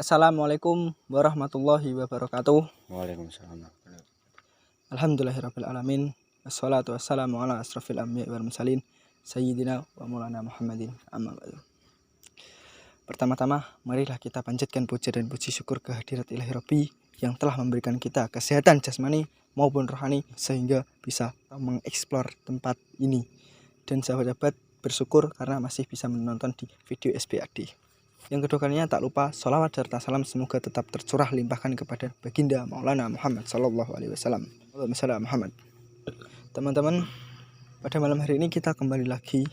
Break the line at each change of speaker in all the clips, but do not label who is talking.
Assalamualaikum warahmatullahi wabarakatuh.
Waalaikumsalam.
Alhamdulillahirabbil alamin. Wassalatu wassalamu ala asrofil anbiya'i wal mursalin sayyidina wa maulana Muhammadin amma ba'du. Pertama-tama, marilah kita panjatkan puja dan puji syukur kehadirat Ilahi Rabbi yang telah memberikan kita kesehatan jasmani maupun rohani sehingga bisa mengeksplor tempat ini. Dan sahabat-sahabat bersyukur karena masih bisa menonton di video SPAD. Yang kedua kalinya tak lupa sholawat serta salam semoga tetap tercurah limpahkan kepada baginda Maulana Muhammad Sallallahu Alaihi Wasallam. Muhammad. Teman-teman, pada malam hari ini kita kembali lagi.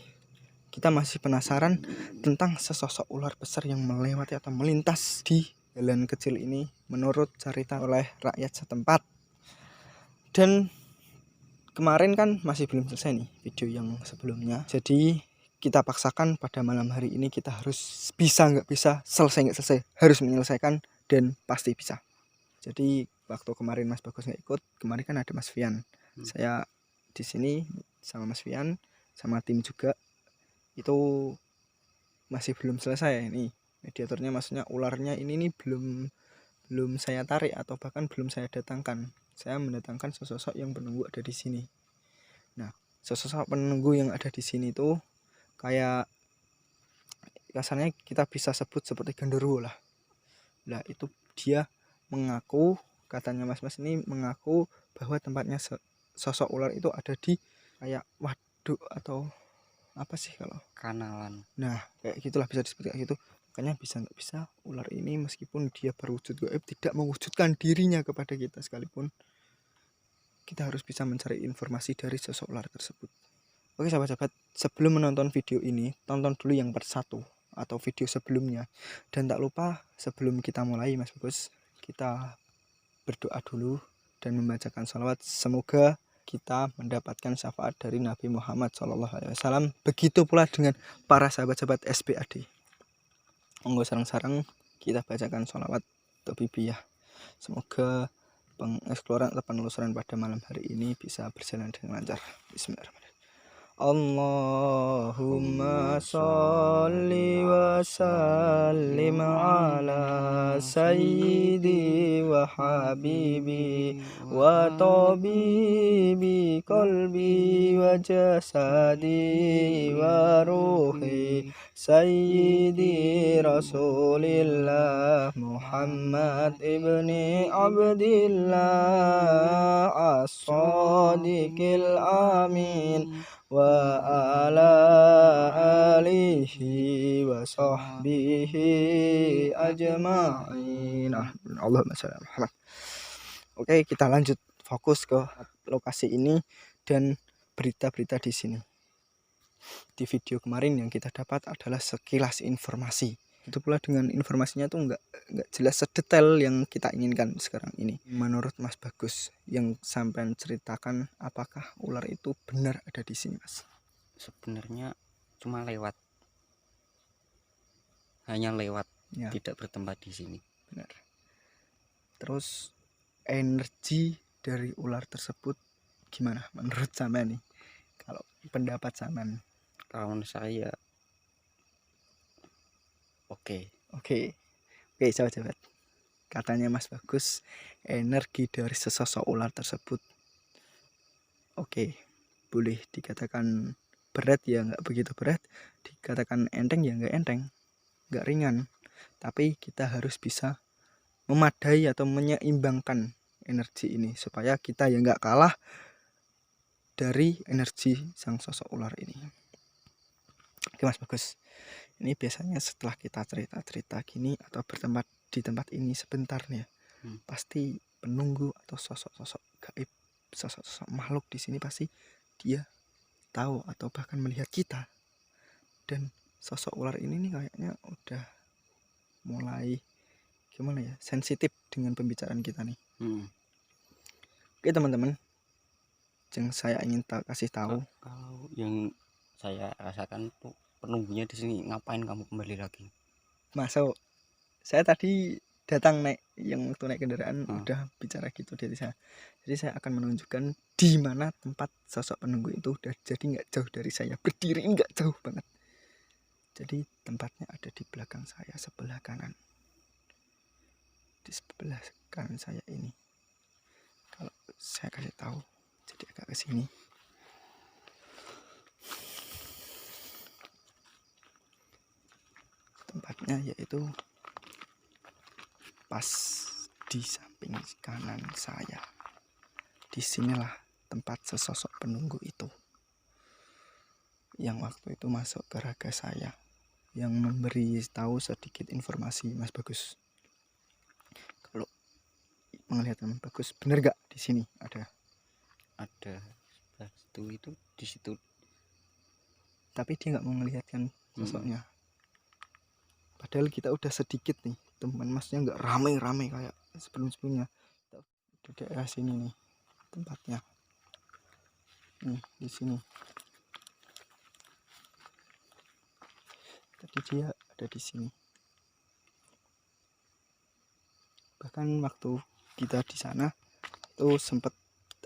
Kita masih penasaran tentang sesosok ular besar yang melewati atau melintas di jalan kecil ini menurut cerita oleh rakyat setempat. Dan kemarin kan masih belum selesai nih video yang sebelumnya. Jadi kita paksakan pada malam hari ini kita harus bisa nggak bisa, selesai nggak selesai, harus menyelesaikan dan pasti bisa. Jadi waktu kemarin Mas Bagus nggak ikut, kemarin kan ada Mas Fian. Saya di sini sama Mas Fian, sama tim juga. Itu masih belum selesai nih. Mediatornya maksudnya ularnya ini nih belum saya tarik atau bahkan belum saya datangkan. Saya mendatangkan sosok yang penunggu ada di sini. Nah, sosok penunggu yang ada di sini tuh kayak kasarnya kita bisa sebut seperti genderuwo lah. Nah, itu dia mengaku, katanya mas-mas ini mengaku bahwa tempatnya sosok ular itu ada di kayak waduk atau apa sih kalau
Kanalan.
Nah, kayak gitulah, bisa disebut kayak gitu. Makanya bisa nggak bisa ular ini meskipun dia berwujud gaib tidak mewujudkan dirinya kepada kita sekalipun, kita harus bisa mencari informasi dari sosok ular tersebut. Oke sahabat-sahabat, sebelum menonton video ini, tonton dulu yang part 1 atau video sebelumnya. Dan tak lupa sebelum kita mulai Mas Bagus, kita berdoa dulu dan membacakan sholawat. Semoga kita mendapatkan syafaat dari Nabi Muhammad SAW. Begitu pula dengan para sahabat-sahabat SPAD. Monggo sareng-sareng kita bacakan sholawat Tobibiyah. Semoga pengeksploran atau penelusuran pada malam hari ini bisa berjalan dengan lancar. Bismillahirrahmanirrahim. Allahumma sholli wa sallim ala sayyidi wa habibi wa tabibi qalbi wa jasadi wa ruhi sayyidi rasulillah Muhammad ibni Abdillah as-sadiqil amin wa ala alihi wa sahbihi ajma'in. Allahumma sholli ala Muhammad. Oke, kita lanjut fokus ke lokasi ini dan berita-berita di sini. Di video kemarin yang kita dapat adalah sekilas informasi. Itu pula dengan informasinya tuh nggak jelas sedetail yang kita inginkan sekarang ini. Menurut Mas Bagus yang sampai ceritakan, apakah ular itu benar ada di sini, Mas?
Sebenarnya cuma lewat, hanya lewat, ya, tidak bertempat di sini.
Benar. Terus energi dari ular tersebut gimana menurut sama nih? Kalau pendapat Saman?
Kalau saya Oke,
sahabat-sahabat. Katanya Mas Bagus, energi dari sesosok ular tersebut boleh dikatakan berat ya nggak begitu berat, dikatakan enteng ya nggak enteng, nggak ringan. Tapi kita harus bisa memadai atau menyeimbangkan energi ini supaya kita ya nggak kalah dari energi sang sosok ular ini. Oke Mas Bagus, ini biasanya setelah kita cerita-cerita gini atau bertempat di tempat ini sebentar nih ya, pasti penunggu atau sosok-sosok gaib, sosok-sosok makhluk di sini pasti dia tahu atau bahkan melihat kita. Dan sosok ular ini nih kayaknya udah mulai gimana ya, sensitif dengan pembicaraan kita nih. Oke teman-teman, yang saya ingin kasih tahu,
kalau yang saya rasakan tuh penunggunya di sini, ngapain kamu kembali lagi?
Masuk, saya tadi datang naik yang waktu naik kendaraan udah bicara gitu dari saya. Jadi saya akan menunjukkan di mana tempat sosok penunggu itu udah jadi nggak jauh dari saya, berdiri nggak jauh banget. Jadi tempatnya ada di belakang saya sebelah kanan. di sebelah kanan saya ini. Kalau saya kasih tahu, jadi agak ke sini. Tempatnya yaitu pas di samping kanan saya. Disinilah tempat sesosok penunggu itu yang waktu itu masuk ke raga saya, yang memberi tahu sedikit informasi Mas Bagus. Kalau melihat Mas Bagus, bener gak di sini ada
itu di situ,
tapi dia nggak mau melihatkan sosoknya. Padahal kita udah sedikit nih teman, masnya nggak ramai-ramai kayak sebelum-sebelumnya. Di daerah sini nih tempatnya, nih di sini. Tadi dia ada di sini. Bahkan waktu kita di sana itu sempat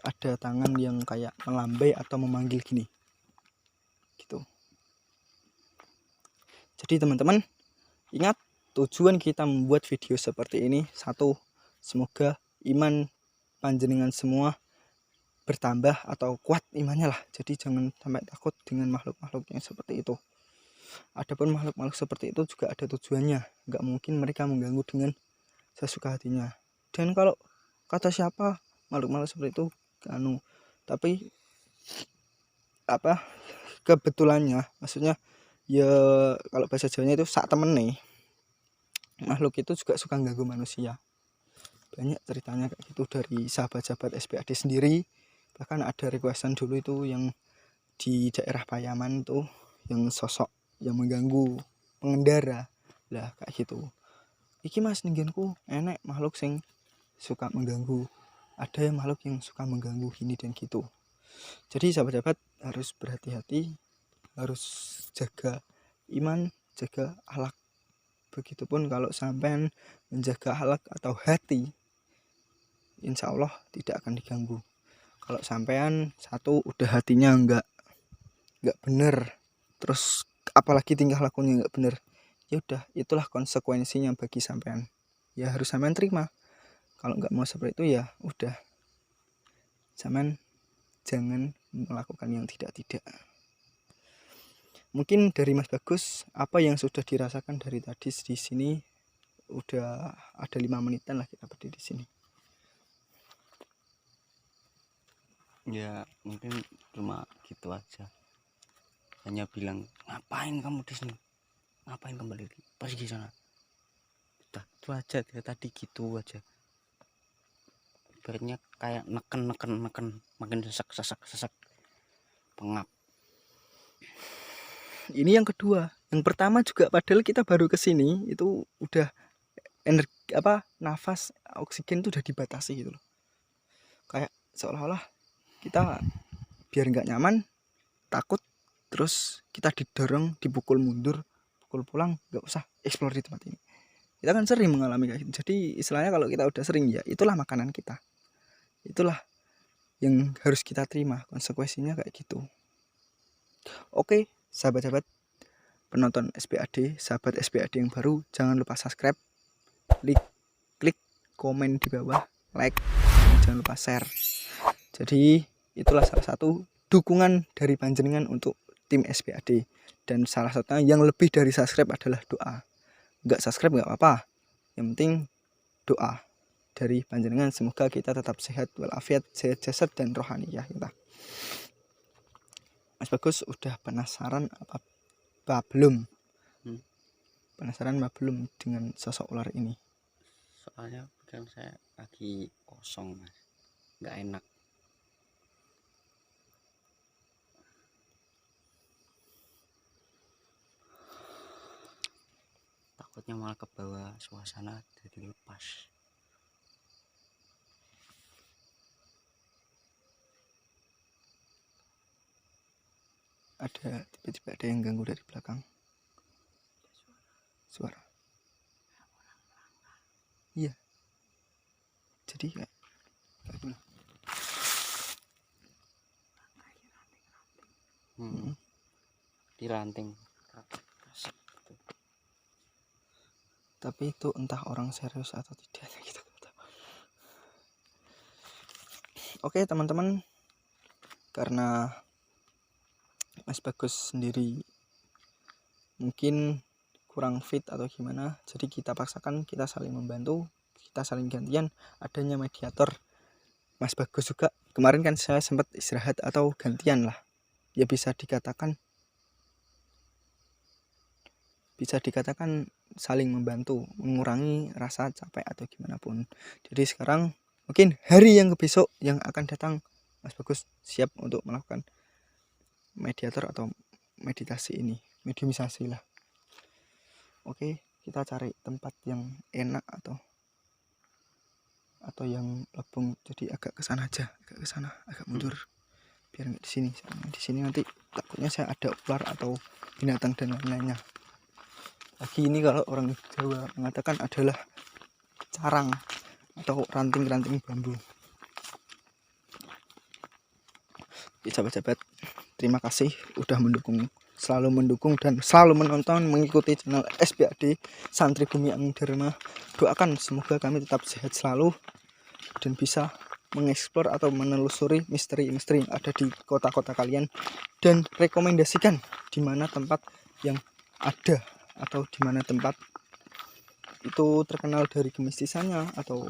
ada tangan yang kayak melambai atau memanggil gini gitu. Jadi teman-teman, ingat tujuan kita membuat video seperti ini, satu, semoga iman panjenengan semua bertambah atau kuat imannya lah. Jadi jangan sampai takut dengan makhluk-makhluk yang seperti itu. Adapun makhluk-makhluk seperti itu juga ada tujuannya. Nggak mungkin mereka mengganggu dengan sesuka hatinya. Dan kalau kata siapa makhluk-makhluk seperti itu tapi kebetulannya, maksudnya ya kalau bahasa Jawanya itu sak temen nih, makhluk itu juga suka ganggu manusia. Banyak ceritanya kayak gitu dari sahabat-sahabat SPAD sendiri. Bahkan ada requestan dulu itu yang di daerah Payaman tuh, yang sosok yang mengganggu pengendara lah kayak gitu. Iki mas ninggenku enek makhluk sing suka mengganggu, ada yang makhluk yang suka mengganggu gini dan gitu. Jadi sahabat-sahabat harus berhati-hati, harus jaga iman, jaga akhlak. Begitupun kalau sampean menjaga akhlak atau hati, insya Allah tidak akan diganggu. Kalau sampean satu udah hatinya nggak bener, terus apalagi tingkah lakunya nggak bener, ya udah itulah konsekuensinya bagi sampean. Ya harus sampean terima. Kalau nggak mau seperti itu ya udah, sampean jangan melakukan yang tidak-tidak. Mungkin dari Mas Bagus, apa yang sudah dirasakan dari tadi di sini, udah ada 5 menitan lah kita berdiri di sini.
Ya mungkin cuma gitu aja, hanya bilang ngapain kamu di sini, ngapain kembali pergi di sana, udah itu aja. Dia tadi gitu aja, ibaratnya kayak neken makin sesak pengap.
Ini yang kedua. Yang pertama juga padahal kita baru kesini itu udah energi nafas oksigen itu udah dibatasi gitu loh. Kayak seolah-olah kita biar nggak nyaman, takut, terus kita didorong, dipukul mundur, pukul pulang, nggak usah explore di tempat ini. Kita kan sering mengalami kayak gitu. Jadi istilahnya kalau kita udah sering, ya itulah makanan kita, itulah yang harus kita terima konsekuensinya kayak gitu. Oke sahabat-sahabat penonton SPAD, sahabat SPAD yang baru, jangan lupa subscribe, klik komen di bawah, like, dan jangan lupa share. Jadi itulah salah satu dukungan dari panjenengan untuk tim SPAD. Dan salah satunya yang lebih dari subscribe adalah doa. Nggak subscribe nggak apa-apa, yang penting doa dari panjenengan, semoga kita tetap sehat walafiat, sehat jasad dan rohani ya kita. Mas Bagus udah penasaran apa belum? Penasaran apa belum dengan sosok ular ini?
Soalnya pikiran saya lagi kosong mas, nggak enak. Takutnya malah ke bawah suasana jadi lepas.
Ada tiba-tiba ada yang ganggu dari belakang. Suara. Iya. Jadi kayak gini.
Di ranting.
Tapi itu entah orang serius atau tidak gitu. Oke teman-teman, karena Mas Bagus sendiri mungkin kurang fit atau gimana, jadi kita paksakan, kita saling membantu, kita saling gantian. Adanya mediator Mas Bagus juga kemarin kan saya sempat istirahat atau gantian lah, ya bisa dikatakan saling membantu, mengurangi rasa capek atau gimana pun. Jadi sekarang mungkin hari yang besok yang akan datang Mas Bagus siap untuk melakukan mediator atau meditasi ini, mediumisasi lah. Oke, kita cari tempat yang enak atau yang lebung, jadi agak ke sana aja, agak ke sana, agak mundur, biar nggak di sini. Di sini nanti takutnya saya ada ular atau binatang dan lain-lainnya. Lagi ini kalau orang Jawa mengatakan adalah carang atau ranting-ranting bambu. Oke, sahabat-sahabat, terima kasih udah selalu mendukung dan selalu menonton, mengikuti channel SBAD Santri Bumi Agung Dharma. Doakan semoga kami tetap sehat selalu dan bisa mengeksplor atau menelusuri misteri-misteri yang ada di kota-kota kalian, dan rekomendasikan di mana tempat yang ada atau di mana tempat itu terkenal dari kemistisannya atau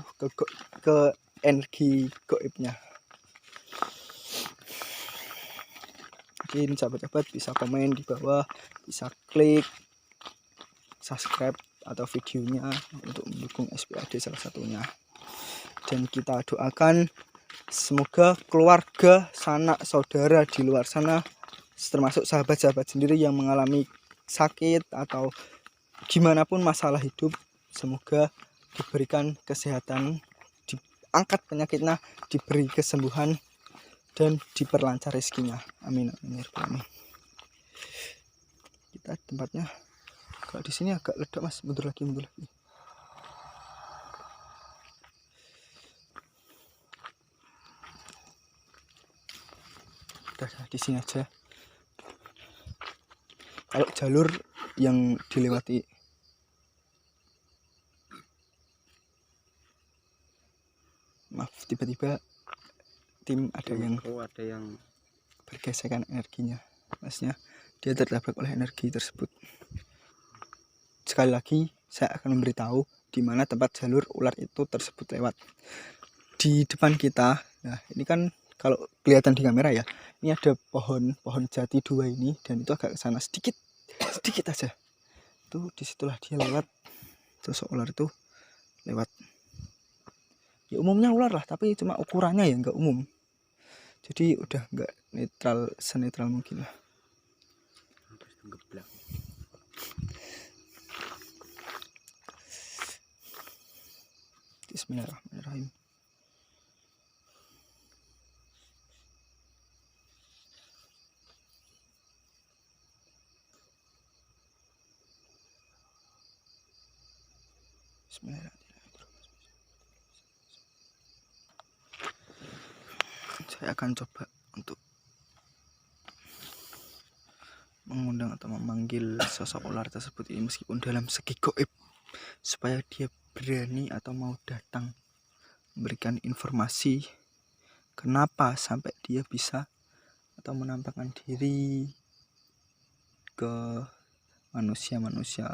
ke energi goibnya. Mungkin sahabat-sahabat bisa komen di bawah, bisa klik subscribe atau videonya untuk mendukung SBAD salah satunya. Dan kita doakan semoga keluarga, sanak saudara di luar sana, termasuk sahabat-sahabat sendiri yang mengalami sakit atau gimana pun masalah hidup, semoga diberikan kesehatan, diangkat penyakitnya, diberi kesembuhan, dan diperlancar rezekinya. Amin, amin, amin. Kita tempatnya kalau di sini agak ledak Mas, mundur lagi. Udah di sini aja. Kalau jalur yang dilewati, maaf, tiba-tiba tim ada yang bergesekan energinya, maksudnya dia tertabrak oleh energi tersebut. Sekali lagi saya akan memberitahu di mana tempat jalur ular itu tersebut lewat di depan kita. Nah ini kan kalau kelihatan di kamera ya, ini ada pohon jati 2 ini, dan itu agak ke sana sedikit aja. Tuh disitulah dia lewat, sosok ular itu lewat. Ya umumnya ular lah, tapi cuma ukurannya ya nggak umum. Jadi udah nggak senetral mungkin lah. Bismillahirrahmanirrahim. Bismillahirrahmanirrahim. Saya akan coba untuk mengundang atau memanggil sosok ular tersebut ini meskipun dalam segi goib, supaya dia berani atau mau datang memberikan informasi kenapa sampai dia bisa atau menampakkan diri ke manusia-manusia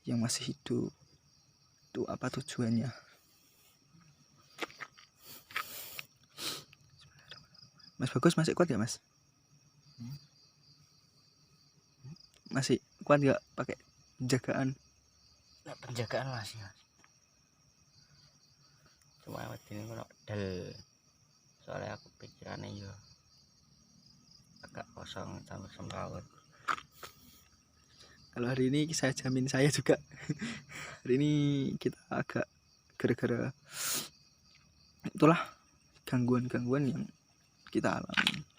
yang masih hidup. Itu apa tujuannya? Mas Bagus masih kuat ya Mas? Masih kuat nggak pakai penjagaan?
Nah, penjagaan masih cuma ini kalau del, soalnya aku pikirannya ya agak kosong sama semrawut.
Kalau hari ini saya jamin saya juga hari ini kita agak gara-gara itulah gangguan-gangguan yang kita alami.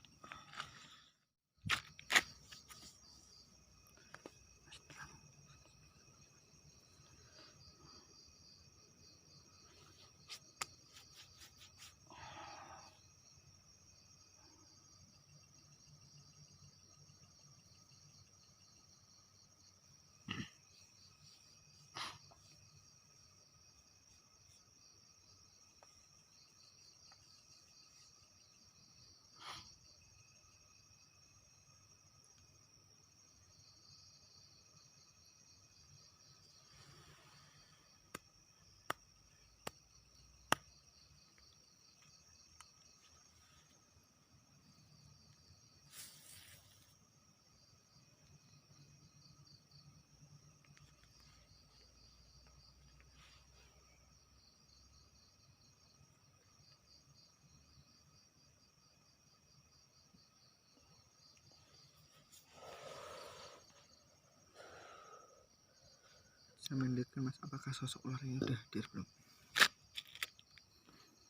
Sama lihat kan Mas, apakah sosok ular ini udah hadir belum?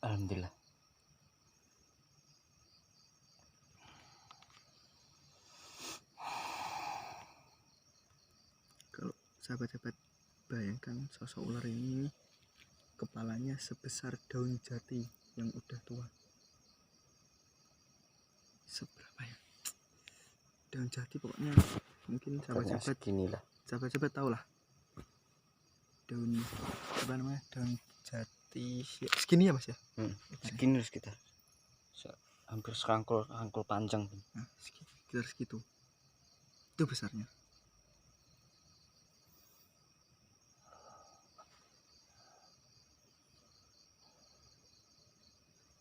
Alhamdulillah.
Kalau sahabat-sahabat bayangkan sosok ular ini kepalanya sebesar daun jati yang udah tua. Seberapa ya? Daun jati pokoknya, mungkin sahabat-sahabat
Segini lah.
tahu lah. Daun apa namanya? Daun jati segini ya Mas ya?
Segini harus kita. Hampir serangkul panjang.
Nah, sekitar segitu. Itu besarnya.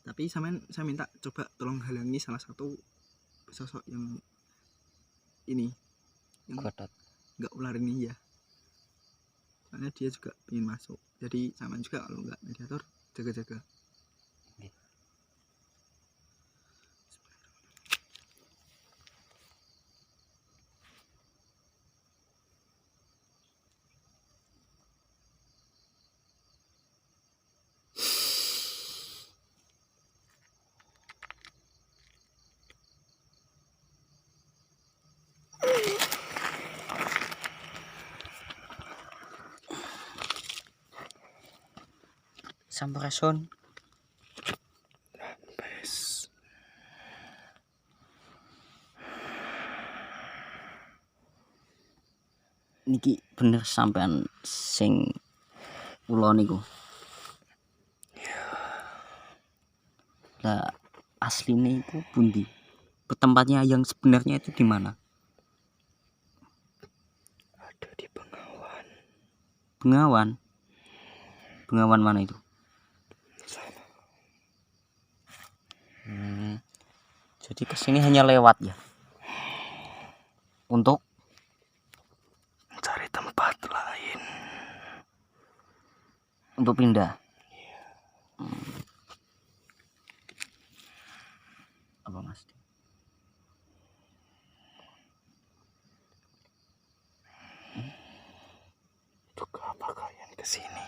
Tapi saya minta coba tolong halangi salah satu sosok yang ini, yang nggak ular ini ya, soalnya dia juga ingin masuk. Jadi sama juga kalau nggak mediator jaga-jaga.
Sampurasun. Niki bener sampean sing kula niku. Lah aslinya itu pundi? Tempatnya yang sebenarnya itu di mana?
Ada di Bengawan.
Bengawan. Bengawan mana itu?
Sana.
Jadi kesini hanya lewat ya? Untuk
Cari tempat lain.
untuk pindah. Apa Mas?
Untuk apa kalian kesini?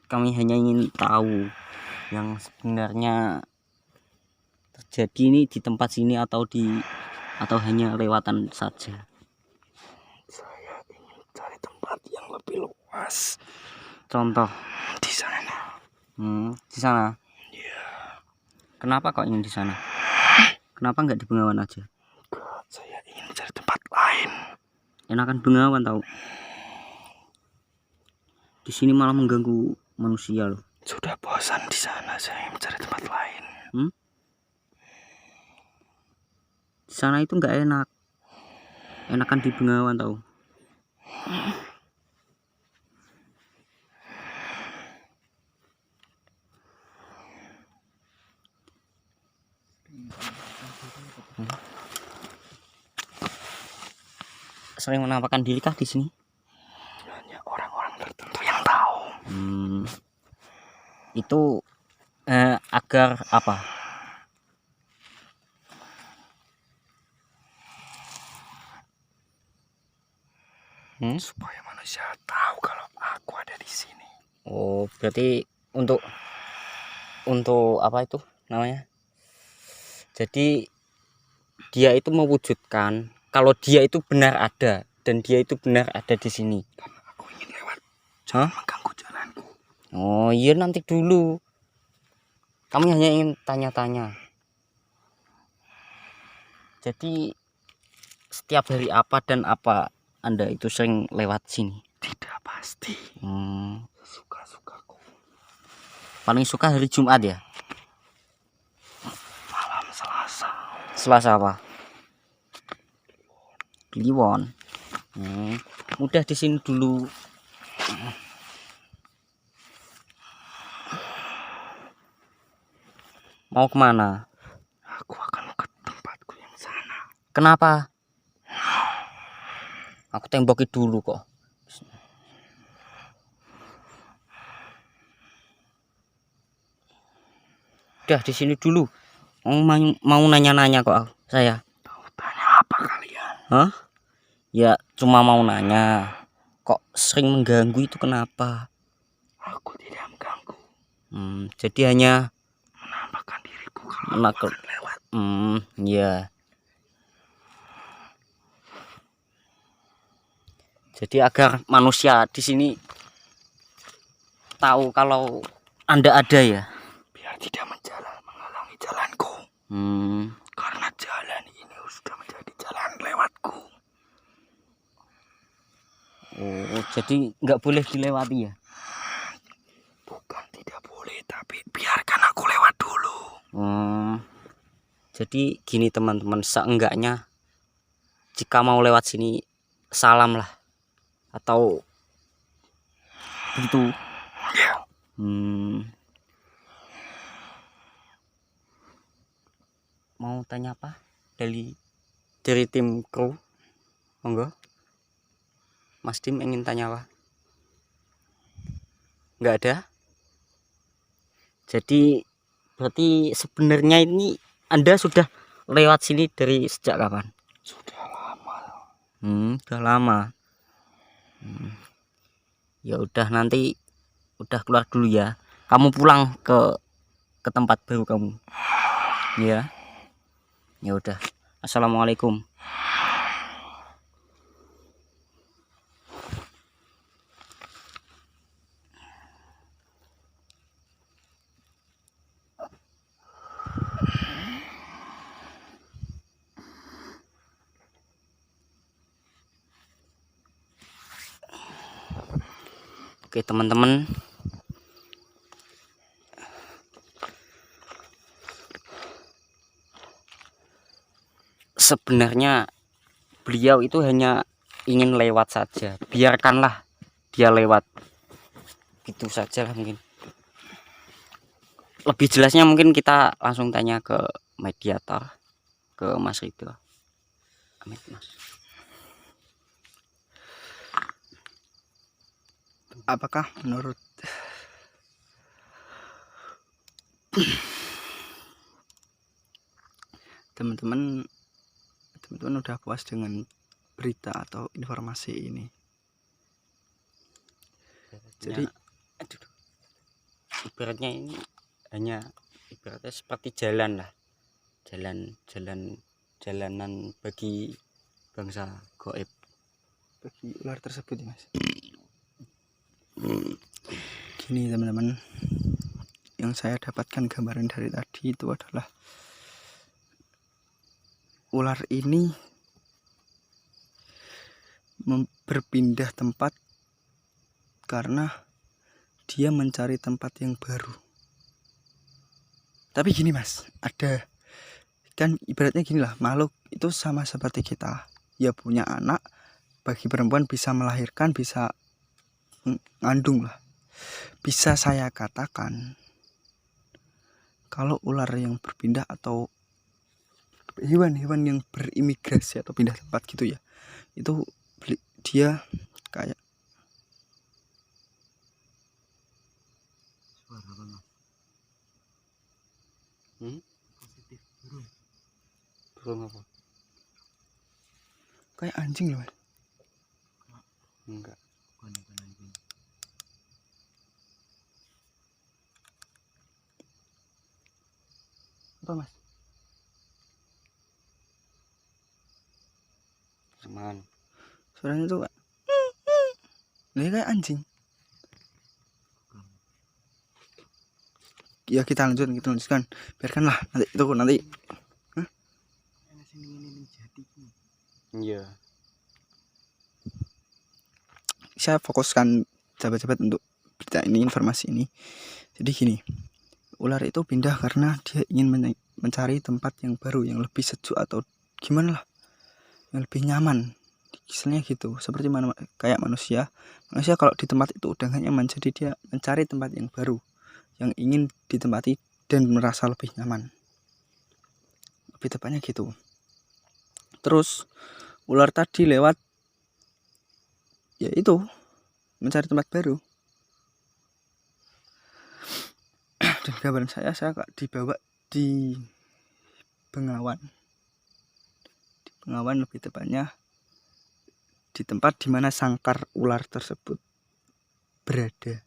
Kami hanya ingin tahu yang sebenarnya terjadi ini di tempat sini atau hanya lewatan saja.
Saya ingin cari tempat yang lebih luas.
Contoh
Di sana.
di sana.
Iya.
Kenapa kok ingin di sana? Kenapa nggak di Bengawan aja?
Saya ingin cari tempat lain.
Enakan Bengawan tahu. Di sini malah mengganggu manusia loh.
Sudah bosan di sana, saya ingin mencari tempat lain.
Di sana itu nggak enak. Enakan di Bengawan tahu. Sering menampakkan diri kah di sini?
Hanya orang-orang tertentu yang tahu.
Itu agar apa?
Supaya manusia tahu kalau aku ada di sini.
Oh, berarti untuk apa itu namanya? Jadi dia itu mewujudkan kalau dia itu benar ada dan dia itu benar ada di sini.
Karena aku ingin lewat, jangan mengganggu jalanku.
Oh iya, nanti dulu. Kami hanya ingin tanya-tanya. Jadi setiap hari apa dan apa Anda itu sering lewat sini?
Tidak pasti. Suka-sukaku.
Paling suka hari Jumat ya?
Malam Selasa.
Selasa apa? Kliwon. Udah di sini dulu. Mau kemana?
Aku akan ke tempatku yang sana.
Kenapa? Aku temboki dulu kok. Udah di sini dulu. Mau nanya-nanya kok saya.
Tahu tanya apa kalian?
Hah? Ya cuma mau nanya. kok sering mengganggu itu kenapa?
Aku tidak mengganggu,
Jadi hanya
menampakkan diriku kalau
menakut.
akan lewat.
Ya. Jadi agar manusia di sini tahu kalau Anda ada ya.
Biar tidak menghalangi jalanku. Karena jalan ini sudah menjadi jalan lewatku.
Oh, jadi nggak boleh dilewati ya?
Bukan tidak boleh, tapi biarkan aku lewat dulu.
Jadi gini teman-teman, seenggaknya jika mau lewat sini salam lah atau begitu.
Ya.
Mau tanya apa dari tim kru? Monggo. Mas Dim ingin tanya apa? Nggak ada. Jadi berarti sebenarnya ini Anda sudah lewat sini dari sejak kapan?
Sudah lama.
Sudah lama. Ya udah, nanti udah keluar dulu ya. Kamu pulang ke tempat baru kamu. Ya. Ya udah. Assalamualaikum. Oke teman-teman, sebenarnya beliau itu hanya ingin lewat saja. Biarkanlah dia lewat, gitu saja lah. Mungkin lebih jelasnya mungkin kita langsung tanya ke mediator, ke Mas Ridho. Amit Mas.
Apakah menurut teman-teman udah puas dengan berita atau informasi ini? Jadi
ibaratnya ini hanya ibaratnya seperti jalan lah, jalanan bagi bangsa goib,
bagi ular tersebut ya Mas. Gini teman-teman, yang saya dapatkan gambaran dari tadi itu adalah ular ini berpindah tempat karena dia mencari tempat yang baru. Tapi gini Mas, ada kan ibaratnya gini lah, makhluk itu sama seperti kita. Ya punya anak, bagi perempuan bisa melahirkan, bisa ngandung lah. Bisa saya katakan kalau ular yang berpindah atau hewan-hewan yang berimigrasi atau pindah tempat gitu ya, itu dia kayak
burung apa?
Kayak anjing loh Mas.
Enggak.
Apa Mas?
Samaan.
Suaranya tuh kayak anjing. Ya kita lanjutkan, biarkanlah nanti
Iya.
saya fokuskan sahabat-sahabat untuk berita ini, informasi ini. Jadi gini, ular itu pindah karena dia ingin mencari tempat yang baru, yang lebih sejuk atau gimana lah, yang lebih nyaman. Misalnya gitu, seperti mana kayak manusia kalau di tempat itu udah gak nyaman, jadi dia mencari tempat yang baru, yang ingin ditempati dan merasa lebih nyaman. Lebih tepatnya gitu. Terus ular tadi lewat, yaitu mencari tempat baru. Dan gambaran saya dibawa di Bengawan. Di Bengawan lebih tepatnya di tempat di mana sangkar ular tersebut berada.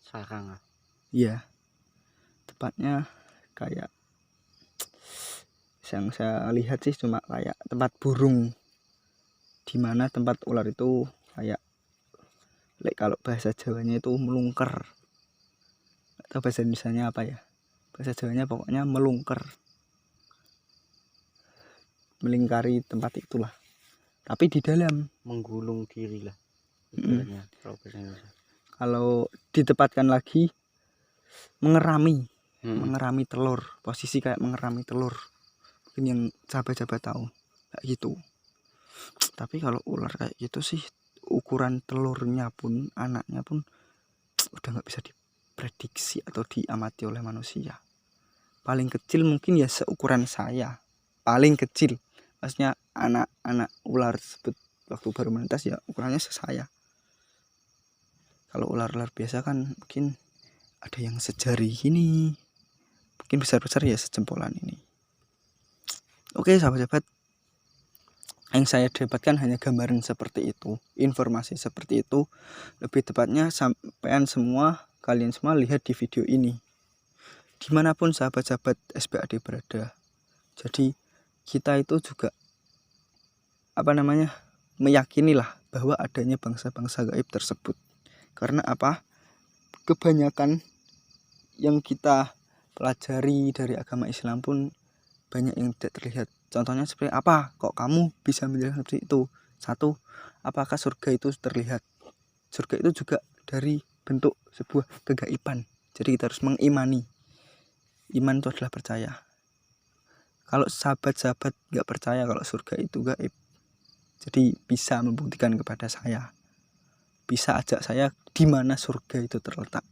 Sarang.
Iya, tepatnya kayak yang saya lihat sih cuma kayak tempat burung, di mana tempat ular itu kayak kalau bahasa Jawanya itu melungker, atau bahasa Indonesianya apa ya, bahasa Jawanya pokoknya melungker, melingkari tempat itulah, tapi di dalam.
Menggulung diri lah
Mm-mm.
ibaratnya kalau bahasa Indonesia.
Kalau ditempatkan lagi mengerami telur, posisi kayak mengerami telur, mungkin yang sahabat-sahabat tahu kayak gitu. Tapi kalau ular kayak gitu sih, ukuran telurnya pun, anaknya pun udah nggak bisa diprediksi atau diamati oleh manusia. Paling kecil mungkin ya seukuran saya, paling kecil, maksudnya anak ular tersebut waktu baru menetas ya ukurannya sesaya. Kalau ular-ular biasa kan mungkin ada yang sejari ini, mungkin besar-besar ya sejempolan ini. Oke sahabat-sahabat, yang saya dapatkan hanya gambaran seperti itu, informasi seperti itu. Lebih tepatnya sampean semua, kalian semua lihat di video ini, dimanapun sahabat-sahabat SPAD berada. Jadi kita itu juga meyakinilah bahwa adanya bangsa-bangsa gaib tersebut. Karena apa? Kebanyakan yang kita pelajari dari agama Islam pun banyak yang tidak terlihat. Contohnya seperti apa? Kok kamu bisa menjelaskan seperti itu? Satu, apakah surga itu terlihat? Surga itu juga dari bentuk sebuah kegaiban. Jadi kita harus mengimani. Iman itu adalah percaya. Kalau sahabat-sahabat nggak percaya kalau surga itu gaib, jadi bisa membuktikan kepada saya. Bisa ajak saya di mana surga itu terletak.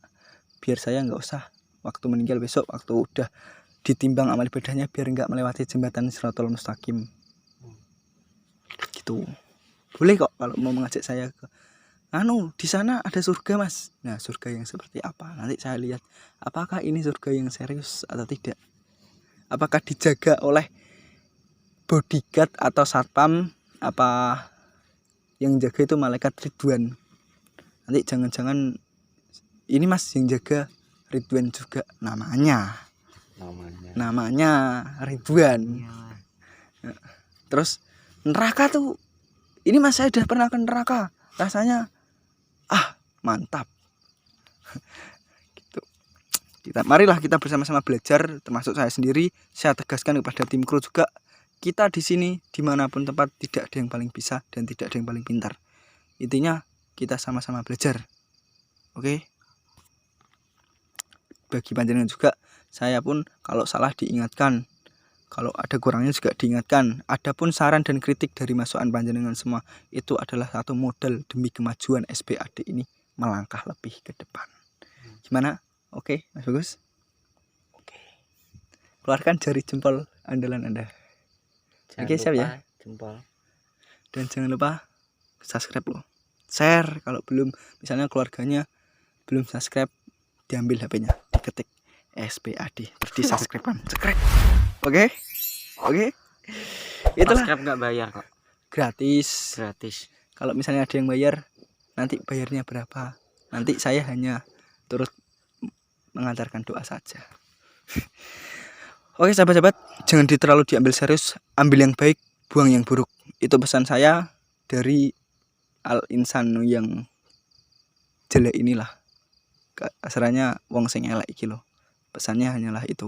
Biar saya nggak usah waktu meninggal besok, waktu udah ditimbang amal ibadahnya, biar nggak melewati jembatan Shirathul Mustaqim. Gitu. Boleh kok kalau mau mengajak saya ke di sana ada surga mas. Nah surga yang seperti apa? Nanti saya lihat apakah ini surga yang serius atau tidak. Apakah dijaga oleh bodyguard atau satpam, apa yang jaga itu malaikat Ridwan. Nanti jangan-jangan ini mas yang jaga Ridwan juga namanya Ridwan.
Ya.
Terus neraka tuh, ini mas saya udah pernah ke neraka, rasanya mantap. Gitu. Marilah kita bersama-sama belajar, termasuk saya sendiri. Saya tegaskan kepada tim kru juga, kita di sini dimanapun tempat tidak ada yang paling bisa dan tidak ada yang paling pintar. Intinya kita sama-sama belajar. Oke? Bagi panjenengan juga, saya pun kalau salah diingatkan, kalau ada kurangnya juga diingatkan. Adapun saran dan kritik dari masukan panjenengan semua, itu adalah satu modal demi kemajuan SPAD ini melangkah lebih ke depan. Gimana? Oke, Mas Bagus? Oke. Keluarkan jari jempol andalan Anda. Oke, siap ya?
Jempol.
Dan jangan lupa subscribe loh. Share kalau belum, misalnya keluarganya belum subscribe, diambil HP-nya, diketik SPAD, terus di subscribe-an. Oke? Itulah.
Subscribe nggak bayar kok.
Gratis. Kalau misalnya ada yang bayar, nanti bayarnya berapa? Nanti saya hanya turut mengantarkan doa saja. Oke sahabat-sahabat, jangan terlalu diambil serius, ambil yang baik, buang yang buruk. Itu pesan saya dari al-insan yang jelek inilah. Kasarannya wong sing elek iki lho. Pesannya hanyalah itu,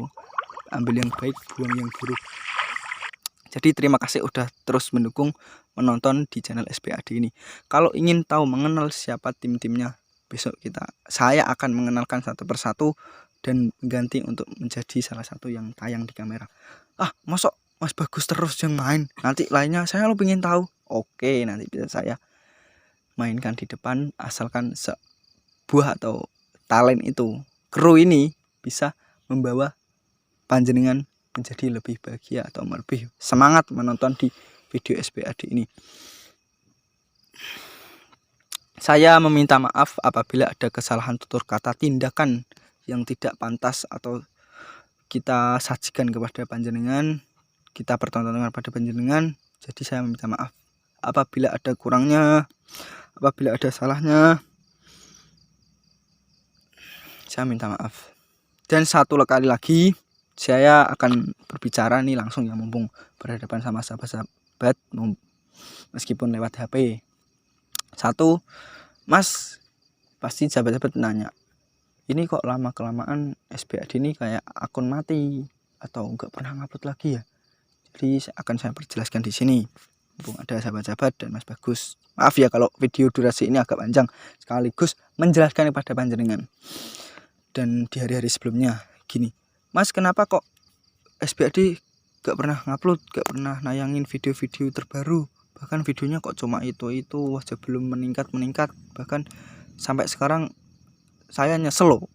ambil yang baik, buang yang buruk. Jadi terima kasih udah terus mendukung, menonton di channel SPAD ini. Kalau ingin tahu mengenal siapa tim-timnya, besok saya akan mengenalkan satu persatu dan ganti untuk menjadi salah satu yang tayang di kamera. Mosok Mas Bagus terus yang main, nanti lainnya saya lo pengen tahu. Oke, nanti bisa saya mainkan di depan, asalkan sebuah atau talent itu, kru ini bisa membawa panjenengan menjadi lebih bahagia atau lebih semangat menonton di video SPAD ini. Saya meminta maaf apabila ada kesalahan tutur kata, tindakan yang tidak pantas atau kita sajikan kepada panjenengan, kita pertontonkan pada panjenengan. Jadi saya meminta maaf apabila ada kurangnya, apabila ada salahnya, saya minta maaf. Dan satu kali lagi saya akan berbicara nih langsung ya, mumpung berhadapan sama sahabat-sahabat meskipun lewat HP. Satu, Mas, pasti sahabat-sahabat nanya, ini kok lama kelamaan SBAD ini kayak akun mati atau nggak pernah ngupload lagi ya. Jadi akan saya perjelaskan di sini, mumpung ada sahabat-sahabat dan Mas Bagus. Maaf ya kalau video durasi ini agak panjang, sekaligus menjelaskan kepada panjenengan. Dan di hari-hari sebelumnya gini, Mas, kenapa kok SBAD gak pernah ngupload, gak pernah nayangin video-video terbaru, bahkan videonya kok cuma itu aja, belum meningkat, bahkan sampai sekarang saya nyesel loh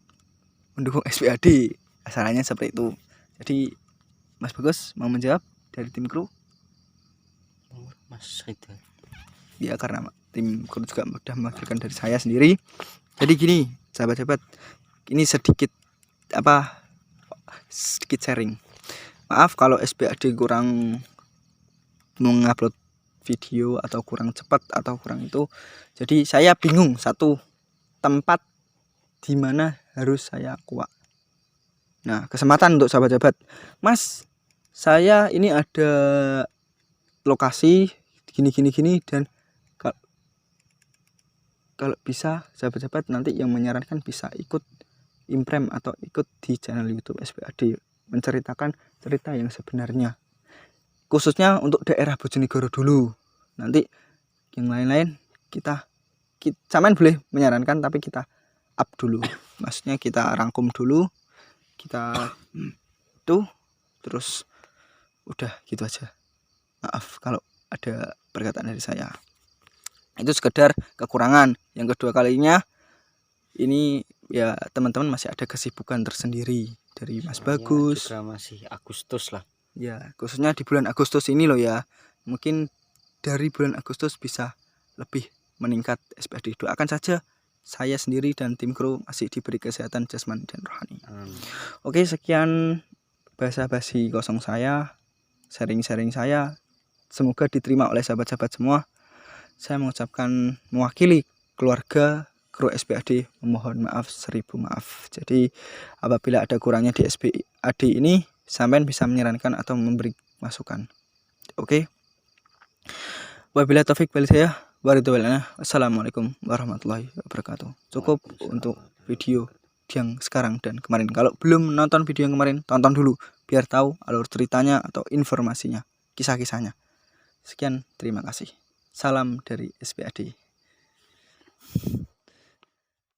mendukung SBAD, asalnya seperti itu. Jadi Mas Bagus mau menjawab dari tim kru?
Mas itu
Ya, karena tim kru juga sudah mewakilkan dari saya sendiri. Jadi gini sahabat-sahabat, ini sedikit sharing. Maaf kalau SBAD kurang mengupload video atau kurang cepat atau kurang itu. Jadi saya bingung satu tempat di mana harus saya kuat. Nah, kesempatan untuk sahabat-sahabat, Mas, saya ini ada lokasi gini dan kalau bisa sahabat-sahabat nanti yang menyarankan bisa ikut imprem atau ikut di channel YouTube SBAD, menceritakan cerita yang sebenarnya, khususnya untuk daerah Bojonegoro dulu. Nanti yang lain-lain kita samain boleh menyarankan, tapi kita up dulu, maksudnya kita rangkum dulu, kita tuh terus udah gitu aja. Maaf kalau ada perkataan dari saya, itu sekedar kekurangan. Yang kedua kalinya ini ya teman-teman masih ada kesibukan tersendiri dari Mas Bagus
juga masih Agustus lah
ya, khususnya di bulan Agustus ini loh ya. Mungkin dari bulan Agustus bisa lebih meningkat SBAD. Doakan saja saya sendiri dan tim kru masih diberi kesehatan jasmani dan rohani. Oke, sekian basa-basi kosong saya, sharing-sharing saya, semoga diterima oleh sahabat-sahabat semua. Saya mengucapkan mewakili keluarga kru SBAD memohon maaf 1000 maaf. Jadi apabila ada kurangnya di SBAD ini, sampean bisa menyarankan atau memberi masukan. Oke. Wabillahi taufik wal hidayah. Wassalamualaikum warahmatullahi wabarakatuh. Cukup untuk video yang sekarang dan kemarin. Kalau belum nonton video yang kemarin, tonton dulu biar tahu alur ceritanya atau informasinya, kisah-kisahnya. Sekian, terima kasih. Salam dari SBAD.